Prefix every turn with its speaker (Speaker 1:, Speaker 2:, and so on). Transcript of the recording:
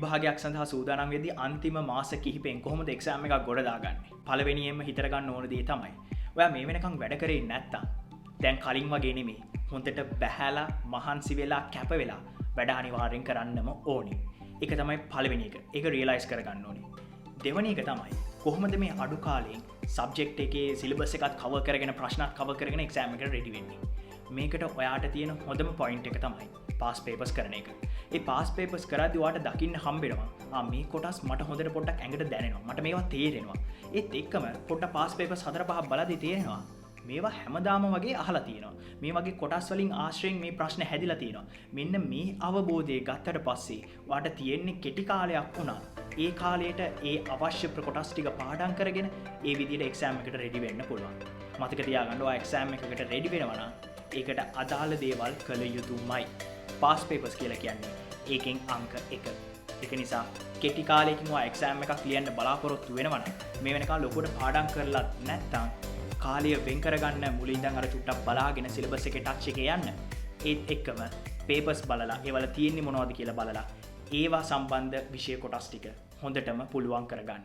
Speaker 1: විභාගයක් සඳහා සූදානම් වෙද්දී අන්තිම මාස කිහිපෙන් කොහොමද එක්සෑම් එකක් ගොඩ දාගන්නේ? පළවෙනියෙන්ම හිතර ගන්න ඕන දේ තමයි. ඔයා මේ වෙනකන් වැඩ කරේ නැත්තම් දැන් කලින් වගේ නෙමෙයි. හොඳට බැහැලා මහන්සි වෙලා කැප වෙලා වැඩ අනිවාර්යෙන් කරන්නම ඕනේ. ඒක තමයි පළවෙනි එක. ඒක රියලයිස් කරගන්න ඕනේ. දෙවෙනි එක තමයි කොහොමද මේ අඩු කාලෙන් සබ්ජෙක්ට් එකේ සිලබස් එකත් කවර් කරගෙන ප්‍රශ්නත් කවර් කරගෙන එක්සෑම් එකට රෙඩි වෙන්නේ. මේකට ඔයාට තියෙන හොඳම පොයින්ට් එක තමයි පාස් පේපර්ස් කරන එක. ඒ පාස් පේපර්ස් කරද්දී ඔයාට දකින්න හම්බෙනවා මේ කොටස් මට හොඳට පොඩ්ඩක් ඇඟට දැනෙනවා. මට මේවා තේරෙනවා. ඒත් එක්කම පොඩ්ඩක් පාස් පේපර්ස් 4-5 බලද්දී තේරෙනවා මේවා හැමදාම වගේ අහලා තියෙනවා. මේ වගේ කොටස් වලින් ආශ්‍රයෙන් මේ ප්‍රශ්න හැදිලා තියෙනවා. මෙන්න මේ අවබෝධය ගත්තට පස්සේ ඔයාට තියෙන්නේ කෙටි කාලයක් වුණා. ඒ කාලයට ඒ අවශ්‍ය කොටස් ටික පාඩම් කරගෙන ඒ විදිහට එක්සෑම් එකට රෙඩි වෙන්න පුළුවන්. මතක තියාගන්න ඔයා එක්සෑම් එකකට රෙඩි වෙනවා නම් ඒකට අදාළ දේවල් කළ යුතුමයි. පාස් පේපර්ස් කියලා කියන්නේ ඒකෙන් අංක 1. ඒක නිසා කෙටි කාලයකින් ඔයා එක්සෑම් එකක් ලියන්න බලාපොරොත්තු වෙනවා නම් මේ වෙනකන් ලොකුට පාඩම් කරලත් නැත්නම් කාලය වෙන් කරගන්න මුලින් ඉඳන් අර චුට්ටක් බලාගෙන සිලබස් එකේ ටච් එකේ යන්න. ඒත් එක්කම පේපර්ස් බලලා ඒවල තියෙන්නේ මොනවද කියලා බලලා ඒවා සම්බන්ධ විෂය කොටස් ටික හොඳටම පුළුවන් කරගන්න.